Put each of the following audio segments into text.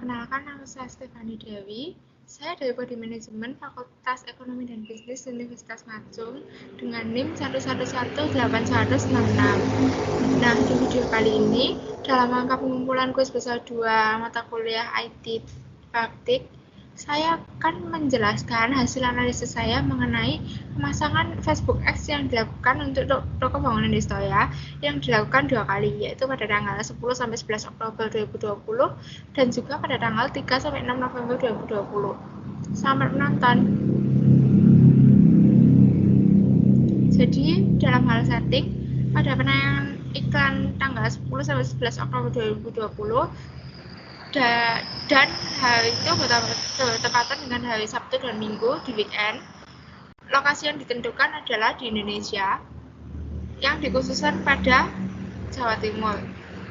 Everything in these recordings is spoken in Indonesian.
Perkenalkan, nama saya Stefani Dewi. Saya dari Prodi Manajemen Fakultas Ekonomi dan Bisnis Universitas Matsung dengan NIM 1118166. Nah, di video kali ini, dalam rangka pengumpulan kuis besar 2 mata kuliah IT Praktik, saya akan menjelaskan hasil analisis saya mengenai pemasangan Facebook Ads yang dilakukan untuk toko bangunan di Stoya yang dilakukan 2 kali, yaitu pada tanggal 10 sampai 11 Oktober 2020 dan juga pada tanggal 3 sampai 6 November 2020. Selamat menonton. Jadi, dalam hal setting, pada penayangan iklan tanggal 10 sampai 11 Oktober 2020 dan hari itu bertepatan dengan hari Sabtu dan Minggu di weekend. Lokasi yang ditentukan adalah di Indonesia yang dikhususkan pada Jawa Timur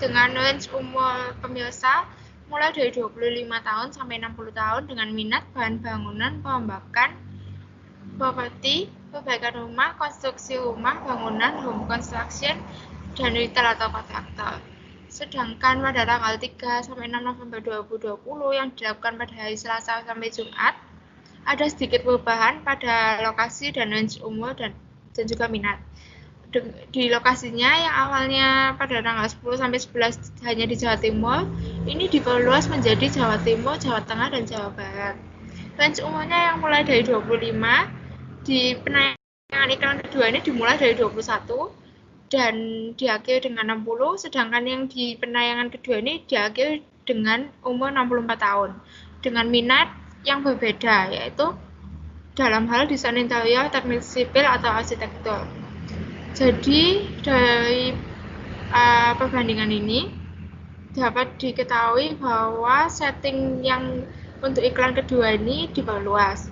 dengan range umur pemirsa mulai dari 25 tahun sampai 60 tahun dengan minat bahan bangunan, perombakan, properti, perbaikan rumah, konstruksi rumah, bangunan, home construction, dan retail atau kontraktor. Sedangkan pada tanggal 3 sampai 6 November 2020 yang dilakukan pada hari Selasa sampai Jumat, ada sedikit perubahan pada lokasi dan range umur dan juga minat. Di lokasinya yang awalnya pada tanggal 10 sampai 11 hanya di Jawa Timur, ini diperluas menjadi Jawa Timur, Jawa Tengah, dan Jawa Barat. Range umurnya yang mulai dari 25, di penayangan iklan kedua ini dimulai dari 21, dan diakhiri dengan 60, sedangkan yang di penayangan kedua ini diakhiri dengan umur 64 tahun, dengan minat yang berbeda, yaitu dalam hal desain interior, teknik sipil, atau arsitektur. Jadi, dari perbandingan ini, dapat diketahui bahwa setting yang untuk iklan kedua ini diperluas.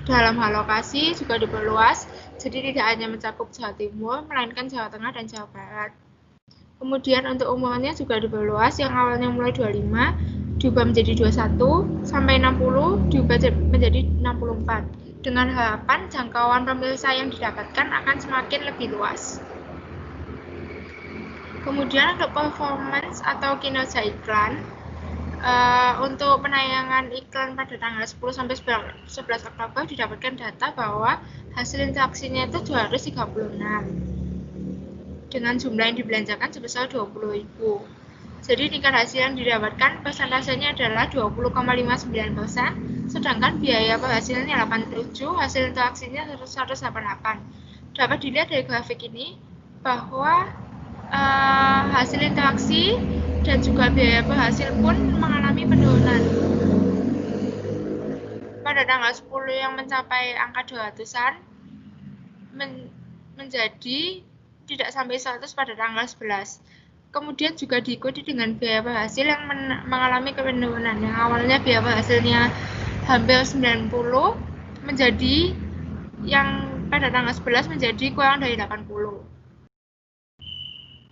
Dalam hal lokasi juga diperluas, jadi tidak hanya mencakup Jawa Timur, melainkan Jawa Tengah dan Jawa Barat. Kemudian untuk umurnya juga diperluas, yang awalnya mulai 25, diubah menjadi 21, sampai 60, diubah menjadi 64. Dengan harapan jangkauan pemirsa yang didapatkan akan semakin lebih luas. Kemudian untuk performance atau kinerja iklan, untuk penayangan iklan pada tanggal 10 sampai 11 Oktober didapatkan data bahwa hasil interaksinya itu 236 dengan jumlah yang dibelanjakan sebesar 20.000. Jadi tingkat hasil yang didapatkan persentasenya adalah 20,59%, sedangkan biaya per hasilnya 87, hasil interaksinya 188. Dapat dilihat dari grafik ini bahwa hasil interaksi dan juga biaya per hasil pun mengalami penurunan. Pada tanggal 10 yang mencapai angka 200-an menjadi tidak sampai 100 pada tanggal 11. Kemudian juga diikuti dengan biaya per hasil yang mengalami penurunan. Yang awalnya biaya per hasilnya hampir 90 menjadi yang pada tanggal 11 menjadi kurang dari 80.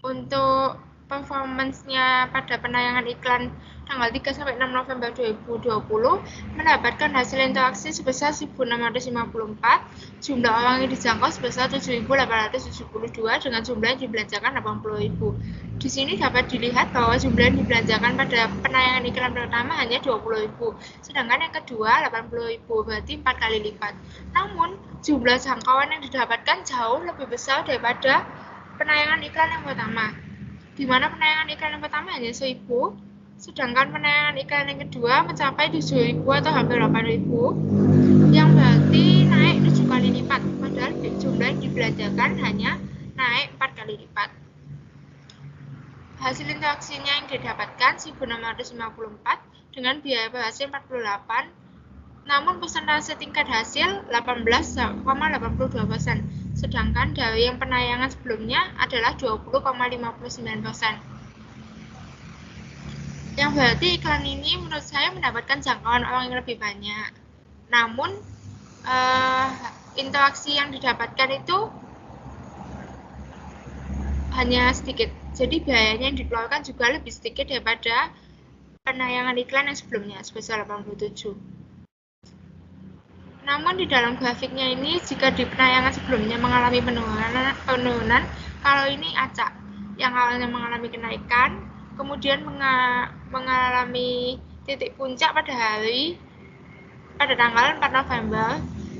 Untuk performance-nya pada penayangan iklan tanggal 3 sampai 6 November 2020 mendapatkan hasil interaksi sebesar 1.654, jumlah orang yang dijangkau sebesar 7.872 dengan jumlah yang dibelanjakan 80.000. Di sini dapat dilihat bahwa jumlah yang dibelanjakan pada penayangan iklan pertama hanya 20.000, sedangkan yang kedua 80.000, berarti 4 kali lipat. Namun, jumlah jangkauan yang didapatkan jauh lebih besar daripada penayangan iklan yang pertama, di mana penayangan iklan yang pertama hanya 1.000, sedangkan penayangan iklan yang kedua mencapai 7.000 atau hampir 8.000, yang berarti naik 7 kali lipat, padahal jumlah yang dibelanjakan hanya naik 4 kali lipat. Hasil interaksinya yang didapatkan 1.654 dengan biaya per hasil 48, namun persentase tingkat hasil 18,82%, sedangkan dari yang penayangan sebelumnya adalah 20,59%. Yang berarti iklan ini menurut saya mendapatkan jangkauan orang yang lebih banyak. Namun, interaksi yang didapatkan itu hanya sedikit. Jadi biayanya yang dikeluarkan juga lebih sedikit daripada penayangan iklan yang sebelumnya, sebesar 87. Namun di dalam grafiknya ini, jika di penayangan sebelumnya mengalami penurunan, kalau ini acak, yang awalnya mengalami kenaikan, kemudian mengalami titik puncak pada tanggal 4 November,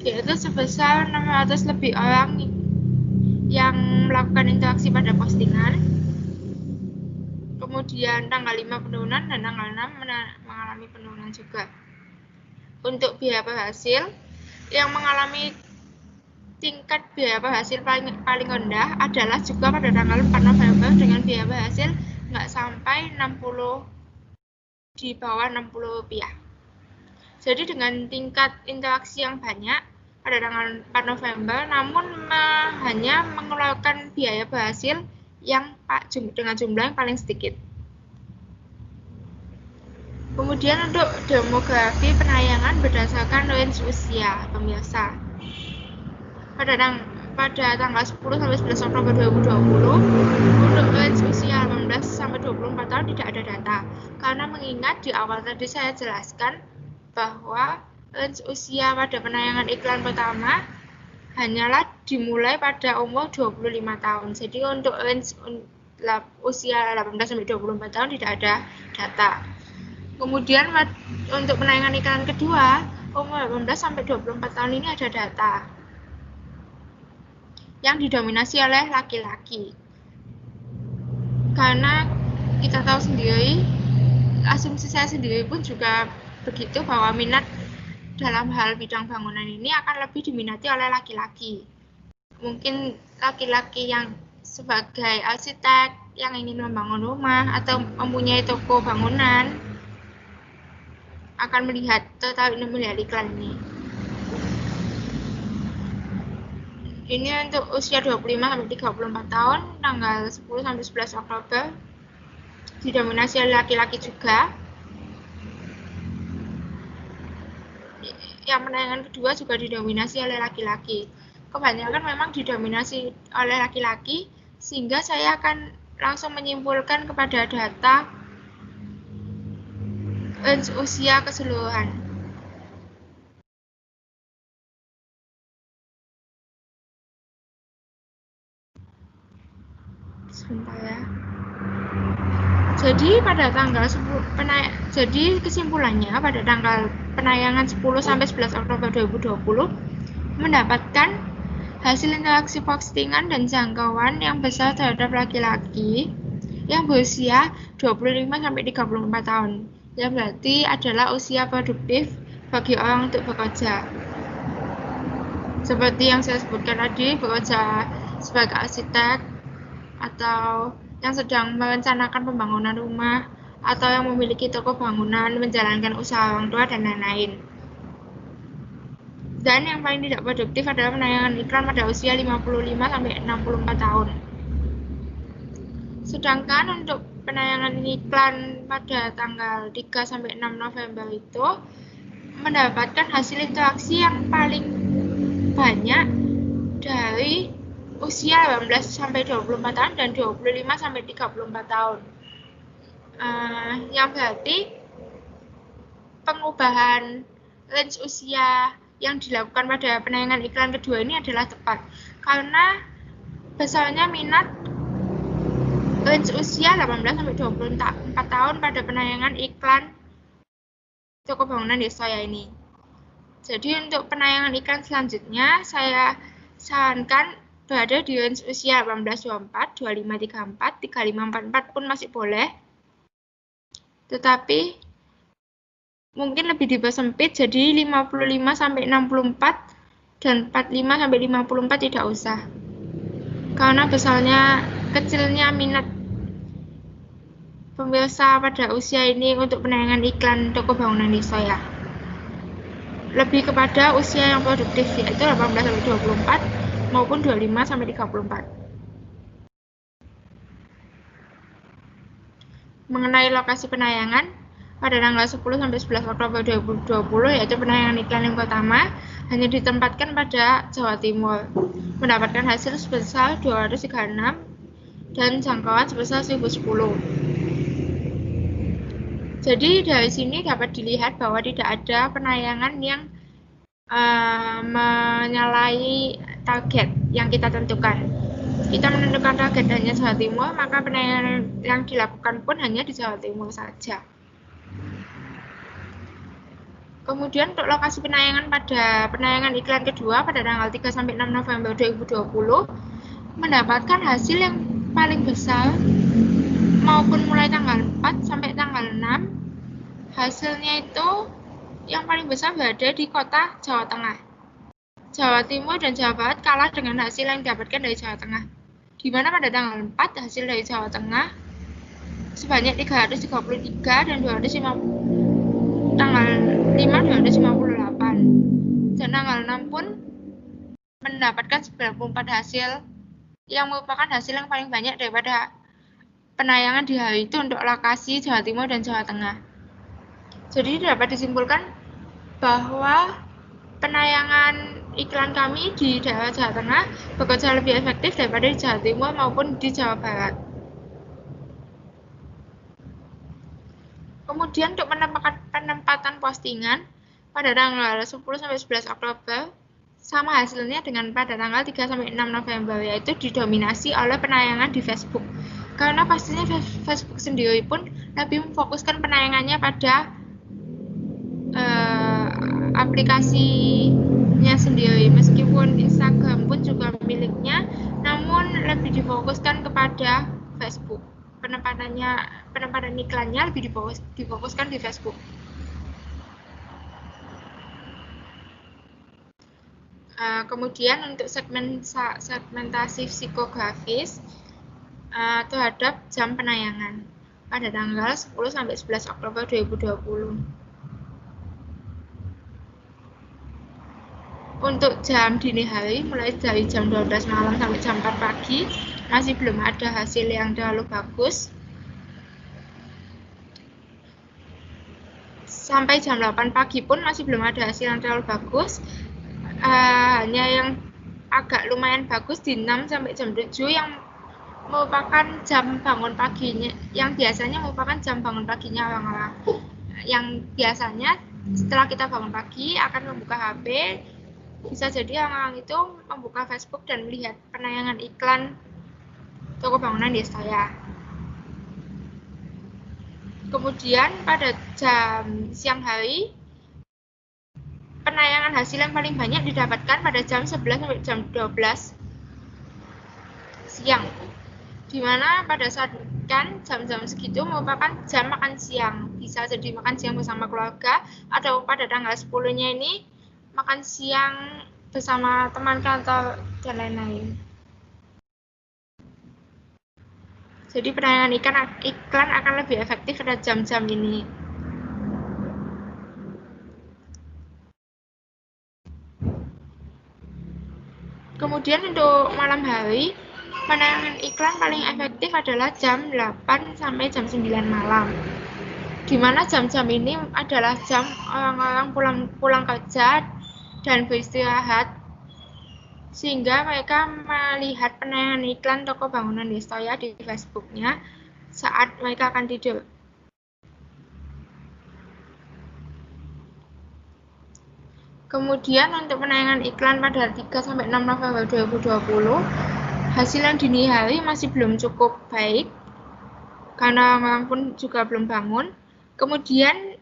yaitu sebesar 600 lebih orang yang melakukan interaksi pada postingan. Kemudian tanggal 5 penurunan dan tanggal 6 mengalami penurunan juga. Untuk biaya berhasil, yang mengalami tingkat biaya berhasil paling rendah adalah juga pada tanggal 4 November dengan biaya berhasil nggak sampai 60, di bawah 60 rupiah. Jadi dengan tingkat interaksi yang banyak pada tanggal 4 November, namun hanya mengeluarkan biaya berhasil yang dengan jumlah yang paling sedikit. Kemudian untuk demografi penayangan berdasarkan range usia pemirsa. Pada tanggal 10 sampai 11 Oktober 2020, untuk range usia 18 sampai 24 tahun tidak ada data. Karena mengingat di awal tadi saya jelaskan bahwa range usia pada penayangan iklan pertama hanyalah dimulai pada umur 25 tahun. Jadi untuk range usia 18 sampai 24 tahun tidak ada data. Kemudian untuk penayangan iklan kedua, umur 18 sampai 24 tahun ini ada data yang didominasi oleh laki-laki. Karena kita tahu sendiri, asumsi saya sendiri pun juga begitu, bahwa minat dalam hal bidang bangunan ini akan lebih diminati oleh laki-laki. Mungkin laki-laki yang sebagai arsitek yang ingin membangun rumah atau mempunyai toko bangunan akan tertarik melihat iklan ini. Ini untuk usia 25 sampai 34 tahun, tanggal 10 sampai 11 Oktober, didominasi oleh laki-laki juga. Yang penayangan kedua juga didominasi oleh laki-laki. Kebanyakan memang didominasi oleh laki-laki, sehingga saya akan langsung menyimpulkan kepada data range usia keseluruhan. Sebentar ya. Jadi pada tanggal 10 jadi kesimpulannya pada tanggal penayangan 10 sampai 11 Oktober 2020 mendapatkan hasil interaksi postingan dan jangkauan yang besar terhadap laki-laki yang berusia 25 sampai 34 tahun. Yang berarti adalah usia produktif bagi orang untuk bekerja. Seperti yang saya sebutkan tadi, bekerja sebagai arsitek, atau yang sedang merencanakan pembangunan rumah, atau yang memiliki toko bangunan, menjalankan usaha orang tua, dan lain-lain. Dan yang paling tidak produktif adalah penayangan iklan pada usia 55 sampai 64 tahun. Sedangkan untuk penayangan iklan pada tanggal 3 sampai 6 November itu mendapatkan hasil interaksi yang paling banyak dari usia 18 sampai 24 tahun dan 25 sampai 34 tahun. Yang berarti pengubahan range usia yang dilakukan pada penayangan iklan kedua ini adalah tepat. Karena besarnya minat range usia 18 sampai 24 tahun pada penayangan iklan toko bangunan di saya ini. Jadi untuk penayangan iklan selanjutnya saya sarankan berada di range usia 18-24, 25-34, 35-44 pun masih boleh. Tetapi mungkin lebih dipersempit jadi 55 sampai 64 dan 45 sampai 54 tidak usah. Karena kecilnya minat pemirsa pada usia ini untuk penayangan iklan toko bangunan di saya. Lebih kepada usia yang produktif, yaitu 18 sampai 24 maupun 25 sampai 34. Mengenai lokasi penayangan, pada tanggal 10 sampai 11 Oktober 2020, yaitu penayangan iklan yang pertama, hanya ditempatkan pada Jawa Timur, mendapatkan hasil sebesar 236 dan jangkauan sebesar 1010. Jadi dari sini dapat dilihat bahwa tidak ada penayangan yang menyalahi target yang kita tentukan. Kita menentukan target hanya Jawa Timur, maka penayangan yang dilakukan pun hanya di Jawa Timur saja. Kemudian untuk lokasi penayangan pada penayangan iklan kedua pada tanggal 3 sampai 6 November 2020 mendapatkan hasil yang paling besar maupun mulai tanggal 4 sampai tanggal 6 hasilnya itu yang paling besar berada di kota Jawa Tengah. Jawa Timur dan Jawa Barat kalah dengan hasil yang didapatkan dari Jawa Tengah. Di mana pada tanggal 4 hasil dari Jawa Tengah sebanyak 333 dan 250 tanggal 5 258 dan tanggal 6 pun mendapatkan 94 hasil yang merupakan hasil yang paling banyak daripada penayangan di hari itu untuk lokasi Jawa Timur dan Jawa Tengah. Jadi dapat disimpulkan bahwa penayangan iklan kami di daerah Jawa Tengah bekerja lebih efektif daripada di Jawa Timur maupun di Jawa Barat. Kemudian untuk penempatan postingan pada tanggal 10 sampai 11 Oktober sama hasilnya dengan pada tanggal 3 sampai 6 November, yaitu didominasi oleh penayangan di Facebook. Karena pastinya Facebook sendiri pun lebih memfokuskan penayangannya pada aplikasinya sendiri, meskipun Instagram pun juga miliknya, namun lebih difokuskan kepada Facebook. Penempatan iklannya lebih difokuskan di Facebook. Kemudian untuk segmentasi psikografis terhadap jam penayangan pada tanggal 10 sampai 11 Oktober 2020. Untuk jam dini hari mulai dari jam 12 malam sampai jam 4 pagi masih belum ada hasil yang terlalu bagus. Sampai jam 8 pagi pun masih belum ada hasil yang terlalu bagus. Hanya yang agak lumayan bagus di 6 sampai jam 7 yang merupakan jam bangun paginya, yang biasanya merupakan jam bangun paginya orang-orang. Yang biasanya setelah kita bangun pagi akan membuka HP, bisa jadi orang-orang itu membuka Facebook dan melihat penayangan iklan toko bangunan desa saya. Kemudian pada jam siang hari, penayangan hasil yang paling banyak didapatkan pada jam 11 sampai jam 12 siang. Dimana pada saat kan jam-jam segitu merupakan jam makan siang. Bisa jadi makan siang bersama keluarga, atau pada tanggal 10-nya ini makan siang bersama teman kantor dan lain-lain. Jadi penayangan iklan akan lebih efektif pada jam-jam ini. Kemudian untuk malam hari, penayangan iklan paling efektif adalah jam 8 sampai jam 9 malam. Di mana jam-jam ini adalah jam orang-orang pulang kerja dan beristirahat, sehingga mereka melihat penayangan iklan toko bangunan desa saya di Facebook-nya saat mereka akan tidur. Kemudian untuk penayangan iklan pada 3 sampai 6 November 2020, hasil yang dini hari masih belum cukup baik karena orang pun juga belum bangun. Kemudian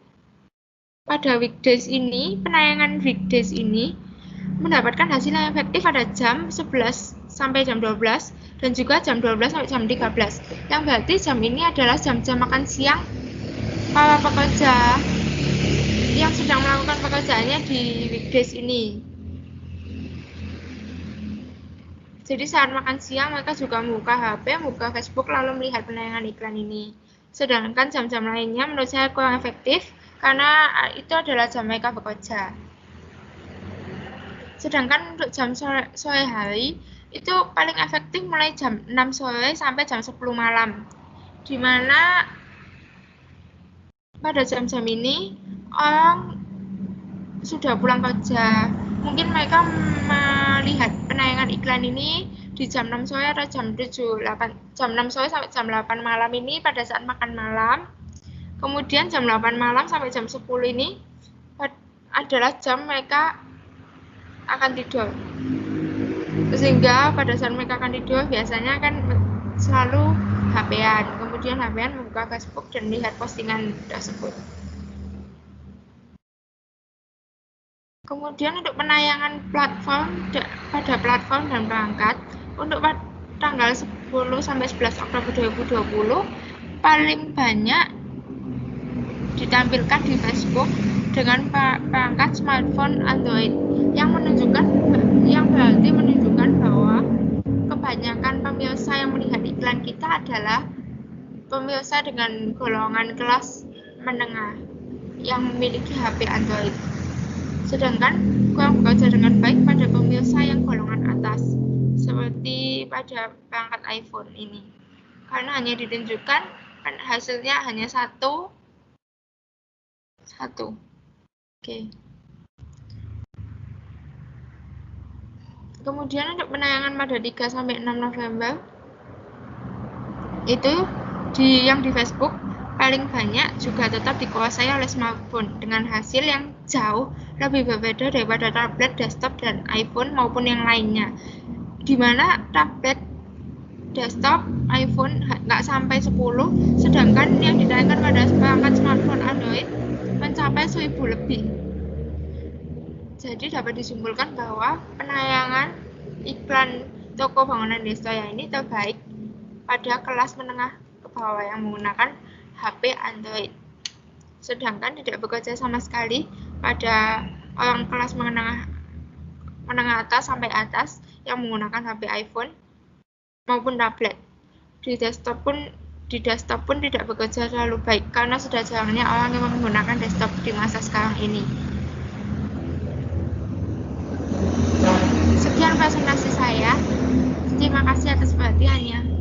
pada weekdays ini, penayangan weekdays ini mendapatkan hasil yang efektif pada jam 11 sampai jam 12 dan juga jam 12 sampai jam 13. Yang berarti jam ini adalah jam-jam makan siang para pekerja yang sedang melakukan pekerjaannya di weekdays ini. Jadi saat makan siang mereka juga membuka HP, membuka Facebook, lalu melihat penayangan iklan ini. Sedangkan jam-jam lainnya menurut saya kurang efektif karena itu adalah jam mereka bekerja. Sedangkan untuk jam sore hari itu paling efektif mulai jam 6 sore sampai jam 10 malam. Di mana pada jam-jam ini orang sudah pulang kerja. Mungkin mereka melihat penayangan iklan ini di jam 6 sore atau jam 6 sore sampai jam 8 malam ini pada saat makan malam. Kemudian jam 8 malam sampai jam 10 ini adalah jam mereka akan tidur. Sehingga pada saat mereka akan tidur biasanya kan selalu HP-an. Kemudian HP-an membuka Facebook dan melihat postingan tersebut. Kemudian untuk penayangan pada platform dan perangkat untuk tanggal 10 sampai 11 Oktober 2020 paling banyak ditampilkan di Facebook dengan perangkat smartphone Android yang berarti menunjukkan bahwa kebanyakan pemirsa yang melihat iklan kita adalah pemirsa dengan golongan kelas menengah yang memiliki HP Android. Sedangkan kurang bekerja dengan baik pada pemirsa yang golongan atas, seperti pada perangkat iPhone ini. Karena hanya ditunjukkan hasilnya hanya satu. Oke. Kemudian untuk penayangan pada 3 sampai 6 November itu yang di Facebook paling banyak juga tetap dikuasai oleh smartphone dengan hasil yang jauh lebih berbeda daripada tablet, desktop, dan iPhone maupun yang lainnya. Di mana tablet, desktop, iPhone nggak sampai 10, sedangkan yang ditayangkan pada perangkat smartphone Android mencapai 1000 lebih. Jadi dapat disimpulkan bahwa penayangan iklan toko bangunan Destroya ini terbaik pada kelas menengah ke bawah yang menggunakan HP Android. Sedangkan tidak bekerja sama sekali pada orang kelas menengah atas sampai atas yang menggunakan HP iPhone maupun tablet. Di desktop pun tidak bekerja terlalu baik karena sudah jarangnya orang yang menggunakan desktop di masa sekarang ini. Sekian presentasi saya. Terima kasih atas perhatiannya.